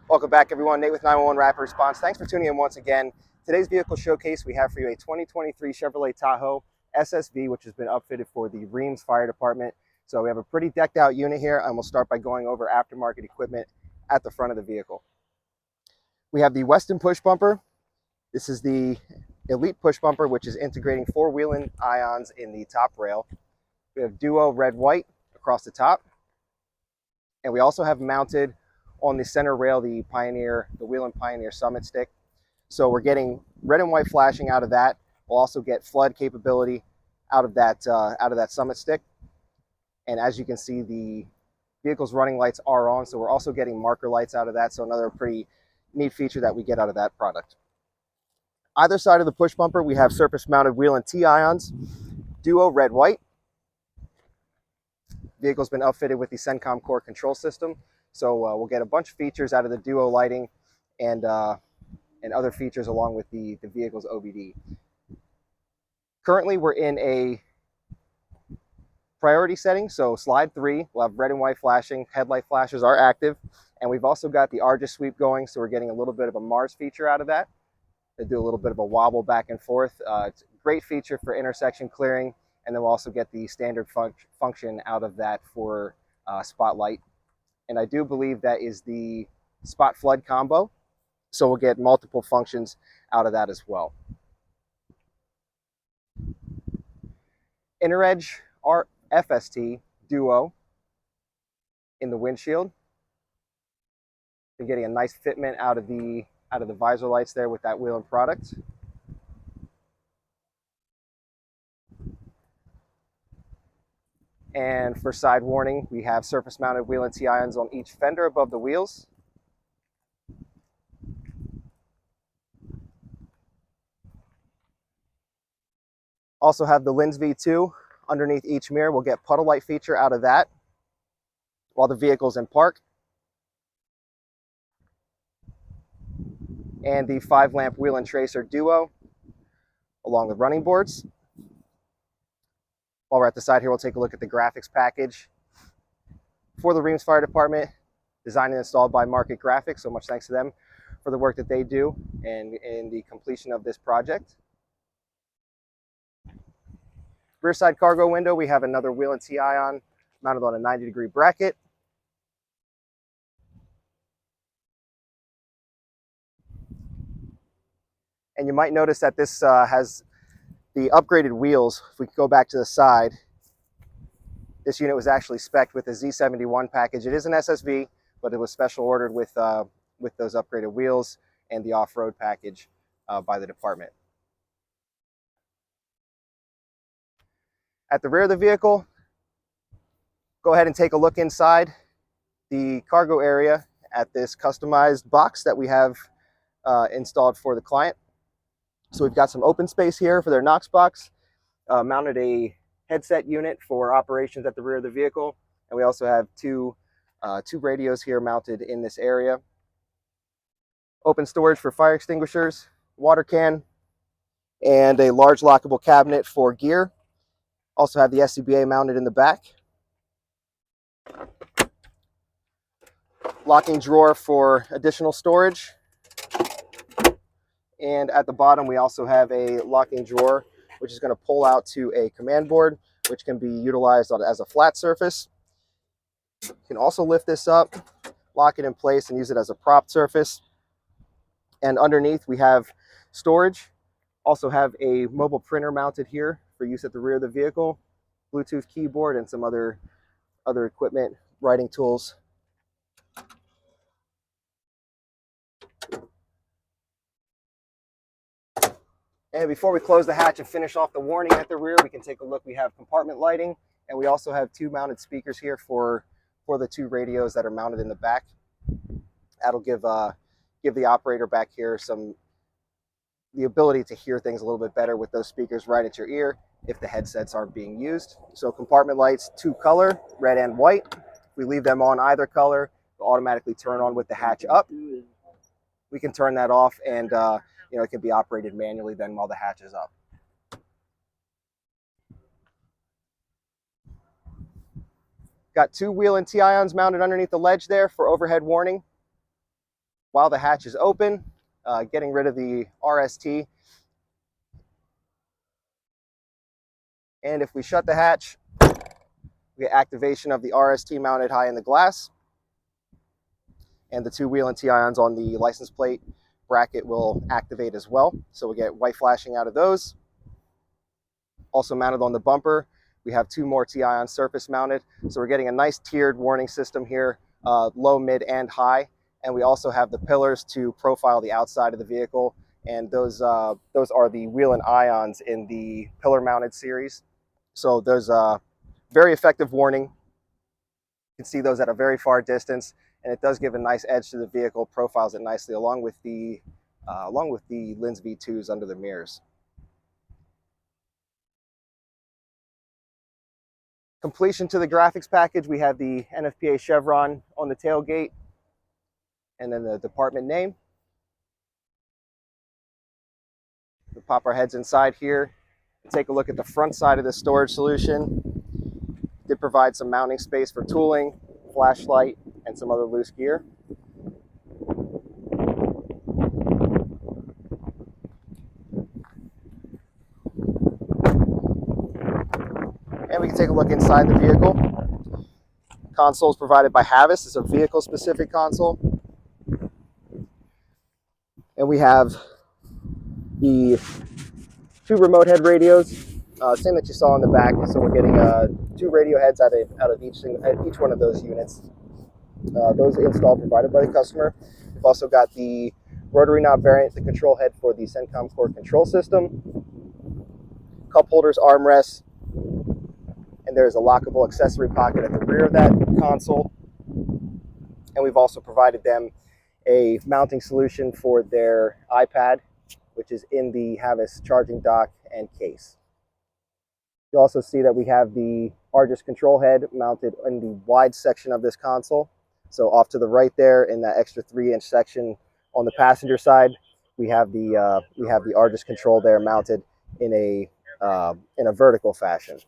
Welcome back, everyone. Nate with 911 Rapid Response. Thanks for tuning in once again. Today's vehicle showcase, we have for you a 2023 Chevrolet Tahoe SSV, which has been upfitted for the Rheems Fire Department. So we have a pretty decked out unit here, and we'll start by going over aftermarket equipment at the front of the vehicle. We have the Weston push bumper. This is the Elite push bumper, which is integrating 4 Whelen ions in the top rail. We have duo red-white across the top. And we also have mounted on the center rail the Whelen Pioneer Summit stick. So we're getting red and white flashing out of that. We'll also get flood capability out of that Summit stick. And as you can see, the vehicle's running lights are on, so we're also getting marker lights out of that. So another pretty neat feature that we get out of that product. Either side of the push bumper, we have surface-mounted Whelen T-ions, duo red-white. Vehicle's been outfitted with the Whelen Core control system. So we'll get a bunch of features out of the duo lighting and other features along with the vehicle's OBD. Currently, we're in a priority setting, so slide 3, we'll have red and white flashing, headlight flashes are active, and we've also got the Argus sweep going, so we're getting a little bit of a Mars feature out of that. They do a little bit of a wobble back and forth. It's a great feature for intersection clearing, and then we'll also get the standard function out of that for spotlight. And I do believe that is the spot flood combo. So we'll get multiple functions out of that as well. Inner edge FST duo in the windshield. We're getting a nice fitment out of the visor lights there with that Whelen product. And for side warning, we have surface-mounted Whelen T-ions on each fender above the wheels. Also have the Lens V2 underneath each mirror. We'll get puddle light feature out of that while the vehicle's in park. And the 5-lamp Whelen Tracer Duo along with running boards. While we're at the side here, we'll take a look at the graphics package for the Rheems Fire Department, designed and installed by Market Graphics. So much thanks to them for the work that they do and in the completion of this project. Rear side cargo window, we have another Whelen T-ion mounted on a 90-degree bracket. And you might notice that this has the upgraded wheels. If we go back to the side, this unit was actually spec'd with a Z71 package. It is an SSV, but it was special ordered with those upgraded wheels and the off-road package by the department. At the rear of the vehicle, go ahead and take a look inside the cargo area at this customized box that we have installed for the client. So we've got some open space here for their Knox box, mounted a headset unit for operations at the rear of the vehicle, and we also have two radios here mounted in this area. Open storage for fire extinguishers, water can, and a large lockable cabinet for gear. Also have the SCBA mounted in the back. Locking drawer for additional storage. And at the bottom, we also have a locking drawer, which is going to pull out to a command board, which can be utilized as a flat surface. You can also lift this up, lock it in place, and use it as a prop surface. And underneath, we have storage. Also have a mobile printer mounted here for use at the rear of the vehicle, Bluetooth keyboard, and some other equipment, writing tools. And before we close the hatch and finish off the warning at the rear, we can take a look. We have compartment lighting, and we also have 2 mounted speakers here for the 2 radios that are mounted in the back. That'll give the operator back here the ability to hear things a little bit better with those speakers right at your ear. if the headsets aren't being used. So compartment lights, 2-color, red and white. If we leave them on either color, they'll automatically turn on with the hatch up. We can turn that off, and it can be operated manually then while the hatch is up. Got 2 Whelen T-ions mounted underneath the ledge there for overhead warning while the hatch is open, getting rid of the RST. And if we shut the hatch, we get activation of the RST mounted high in the glass, and the 2 Whelen T-ions on the license plate bracket will activate as well. So we get white flashing out of those. Also mounted on the bumper, we have 2 more T-ion surface mounted. So we're getting a nice tiered warning system here, low, mid, and high. And we also have the pillars to profile the outside of the vehicle. And those are the Whelen ions in the pillar mounted series. So there's a very effective warning. You can see those at a very far distance, and it does give a nice edge to the vehicle, profiles it nicely along with the Lens V2s under the mirrors. Completion to the graphics package, we have the NFPA chevron on the tailgate and then the department name. We'll pop our heads inside here and take a look at the front side of the storage solution. It did provide some mounting space for tooling, flashlight, and some other loose gear. And we can take a look inside the vehicle. Console is provided by Havis. It's a vehicle-specific console. And we have the 2 remote head radios, same that you saw in the back. So we're getting 2 radio heads out of each one of those units. Those installed provided by the customer. We've also got the rotary knob variant, the control head for the CENTCOM Core control system, cup holders, armrests, and there's a lockable accessory pocket at the rear of that console. And we've also provided them a mounting solution for their iPad, which is in the Havis charging dock and case. You'll also see that we have the Argus control head mounted in the wide section of this console. So off to the right there in that extra 3-inch section on the passenger side, we have the Argus control there mounted in a vertical fashion.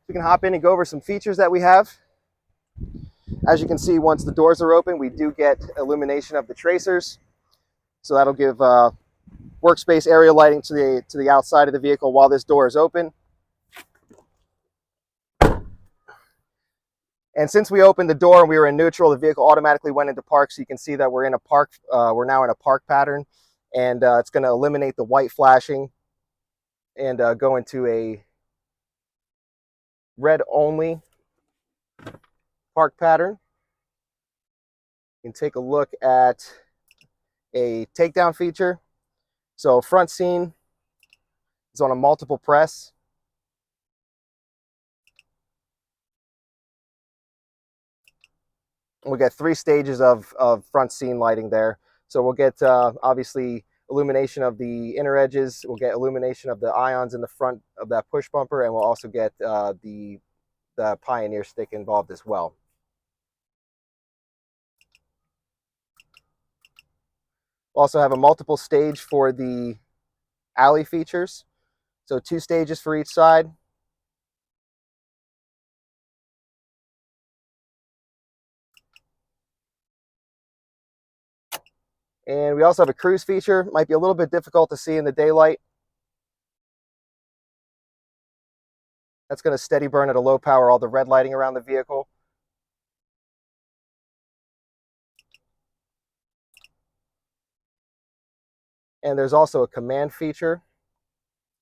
We can hop in and go over some features that we have. As you can see, once the doors are open, we do get illumination of the tracers. So that'll give workspace area lighting to the outside of the vehicle while this door is open. And since we opened the door and we were in neutral, the vehicle automatically went into park. So you can see that we're in a park. We're now in a park pattern, and it's going to eliminate the white flashing and go into a red only park pattern. You can take a look at a takedown feature. So front scene is on a multiple press. We'll get 3 stages of front scene lighting there. So we'll get obviously illumination of the inner edges. We'll get illumination of the ions in the front of that push bumper, and we'll also get the Pioneer stick involved as well. We'll also have a multiple stage for the alley features. So 2 stages for each side. And we also have a cruise feature. Might be a little bit difficult to see in the daylight. That's going to steady burn at a low power all the red lighting around the vehicle. And there's also a command feature.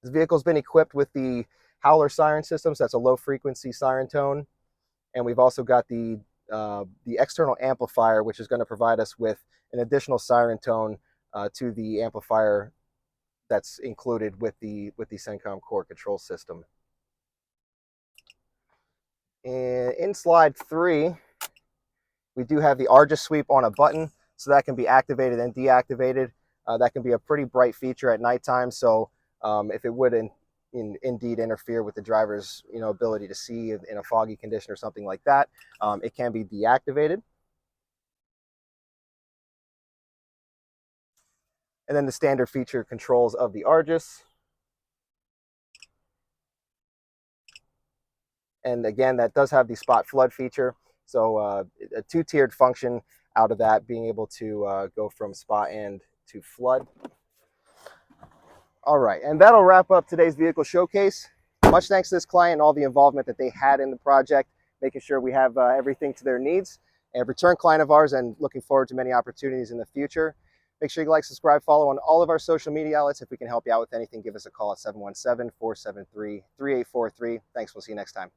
This vehicle's been equipped with the Howler siren system, so that's a low frequency siren tone. And we've also got the external amplifier, which is going to provide us with an additional siren tone to the amplifier that's included with the CENTCOM Core control system. And in slide 3, we do have the Argus sweep on a button, so that can be activated and deactivated. That can be a pretty bright feature at nighttime. So if it would indeed interfere with the driver's ability to see in a foggy condition or something like that, it can be deactivated. And then the standard feature controls of the Argus. And again, that does have the spot flood feature. So a two-tiered function out of that, being able to go from spot and to flood. All right, and that'll wrap up today's vehicle showcase. Much thanks to this client and all the involvement that they had in the project, making sure we have everything to their needs. A return client of ours, and looking forward to many opportunities in the future. Make sure you like, subscribe, follow on all of our social media outlets. If we can help you out with anything, give us a call at 717-473-3843. Thanks, we'll see you next time.